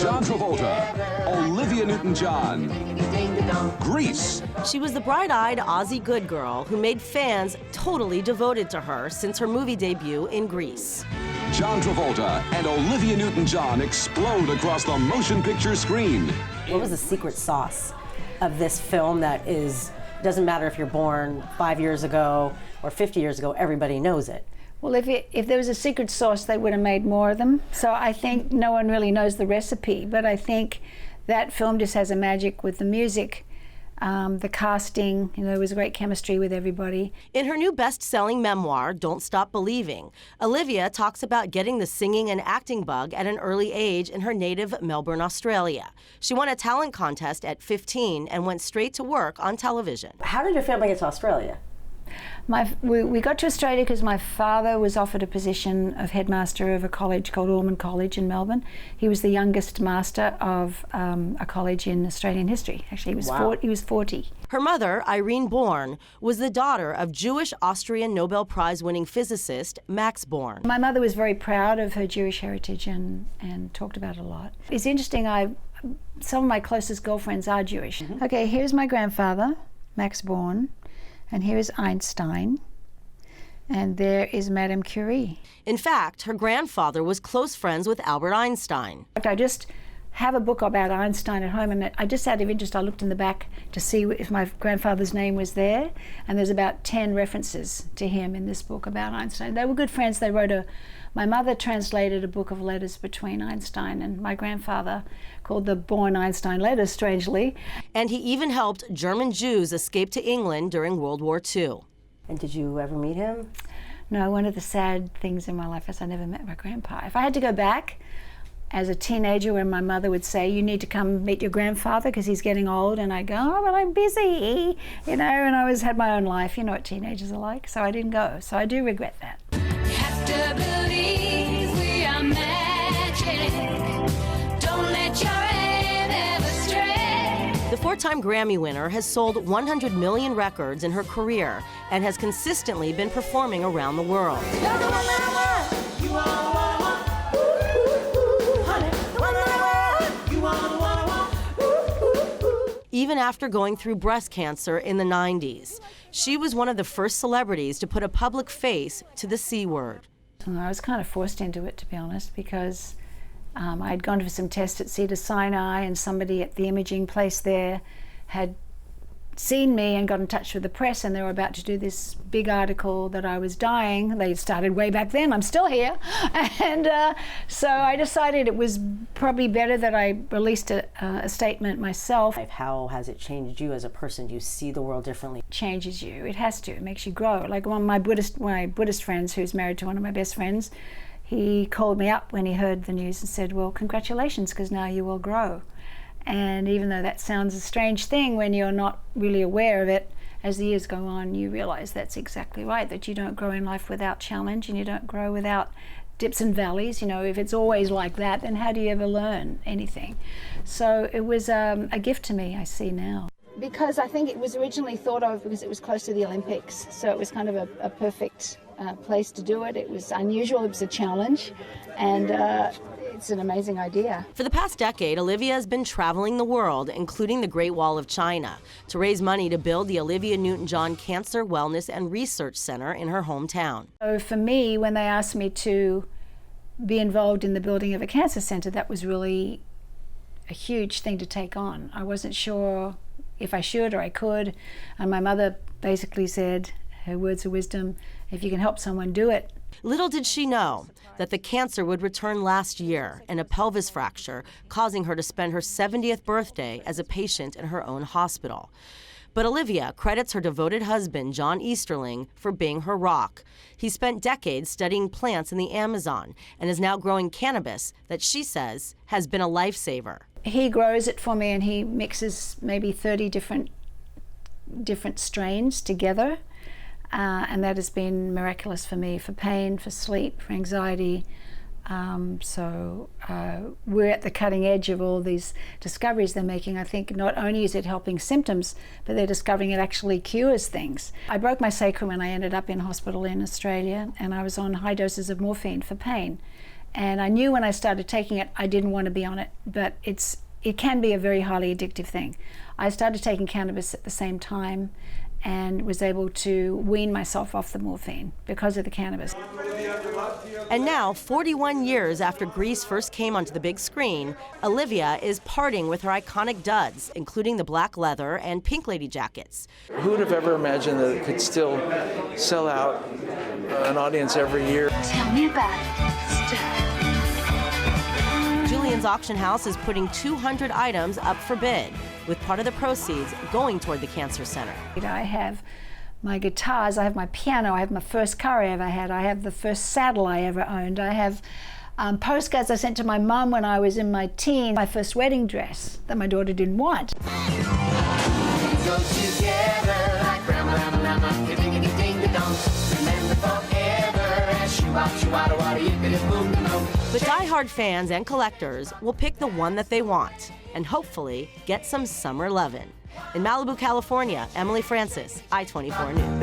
John Travolta, Olivia Newton-John, Grease. She was the bright-eyed Aussie good girl who made fans totally devoted to her since her movie debut in Grease. John Travolta and Olivia Newton-John explode across the motion picture screen. What was the secret sauce of this film that doesn't matter if you're born 5 years ago or 50 years ago, everybody knows it? Well, if there was a secret sauce, they would have made more of them. So I think no one really knows the recipe, but I think that film just has a magic with the music, the casting, there was great chemistry with everybody. In her new best-selling memoir, Don't Stop Believing, Olivia talks about getting the singing and acting bug at an early age in her native Melbourne, Australia. She won a talent contest at 15 and went straight to work on television. How did your family get to Australia? We got to Australia because my father was offered a position of headmaster of a college called Ormond College in Melbourne. He was the youngest master of a college in Australian history. Actually, he was 40. Her mother, Irene Born, was the daughter of Jewish-Austrian Nobel Prize-winning physicist Max Born. My mother was very proud of her Jewish heritage and talked about it a lot. It's interesting, some of my closest girlfriends are Jewish. Mm-hmm. Okay, here's my grandfather, Max Born. And here is Einstein, and there is Madame Curie. In fact, her grandfather was close friends with Albert Einstein. I just have a book about Einstein at home, and I just out of interest, I looked in the back to see if my grandfather's name was there, and there's about 10 references to him in this book about Einstein. They were good friends. They wrote my mother translated a book of letters between Einstein and my grandfather called the Born Einstein Letters, strangely. And he even helped German Jews escape to England during World War II. And did you ever meet him? No, one of the sad things in my life is I never met my grandpa. If I had to go back as a teenager when my mother would say, you need to come meet your grandfather because he's getting old, and I go, oh, but I'm busy, and I always had my own life. You know what teenagers are like, so I didn't go. So I do regret that. You have to believe we are magic. Don't let your aim ever stray. The four-time Grammy winner has sold 100 million records in her career and has consistently been performing around the world. Even after going through breast cancer in the 90s, she was one of the first celebrities to put a public face to the C word. I was kind of forced into it, to be honest, because I had gone for some tests at Cedars-Sinai, and somebody at the imaging place there had seen me and got in touch with the press, and they were about to do this big article that I was dying. They started way back then. I'm still here. And so I decided it was probably better that I released a statement myself. How has it changed you as a person? Do you see the world differently? It changes you. It has to. It makes you grow. Like one of my Buddhist friends, who's married to one of my best friends, he called me up when he heard the news and said, well, congratulations, because now you will grow. And even though that sounds a strange thing when you're not really aware of it, as the years go on, you realize that's exactly right, that you don't grow in life without challenge, and you don't grow without dips and valleys. If it's always like that, then how do you ever learn anything? So it was a gift to me, I see now. Because I think it was originally thought of because it was close to the Olympics, so it was kind of a perfect place to do it. It was unusual, it was a challenge, and it's an amazing idea. For the past decade, Olivia has been traveling the world, including the Great Wall of China, to raise money to build the Olivia Newton-John Cancer Wellness and Research Center in her hometown. So for me, when they asked me to be involved in the building of a cancer center, that was really a huge thing to take on. I wasn't sure if I should or I could, and my mother basically said, her words of wisdom, if you can help someone, do it. Little did she know that the cancer would return last year in a pelvis fracture, causing her to spend her 70th birthday as a patient in her own hospital. But Olivia credits her devoted husband, John Easterling, for being her rock. He spent decades studying plants in the Amazon and is now growing cannabis that she says has been a lifesaver. He grows it for me, and he mixes maybe 30 different strains together. And that has been miraculous for me, for pain, for sleep, for anxiety. So we're at the cutting edge of all these discoveries they're making. I think not only is it helping symptoms, but they're discovering it actually cures things. I broke my sacrum and I ended up in hospital in Australia, and I was on high doses of morphine for pain. And I knew when I started taking it, I didn't want to be on it, but it can be a very highly addictive thing. I started taking cannabis at the same time and was able to wean myself off the morphine because of the cannabis. And now, 41 years after Grease first came onto the big screen, Olivia is parting with her iconic duds, including the black leather and pink lady jackets. Who would have ever imagined that it could still sell out an audience every year? Tell me about it. Julian's auction house is putting 200 items up for bid, with part of the proceeds going toward the Cancer Center. I have my guitars, I have my piano, I have my first car I ever had, I have the first saddle I ever owned, I have postcards I sent to my mum when I was in my teens, my first wedding dress that my daughter didn't want. But die-hard fans and collectors will pick the one that they want and hopefully get some summer lovin'. In Malibu, California, Emily Francis, I-24 News.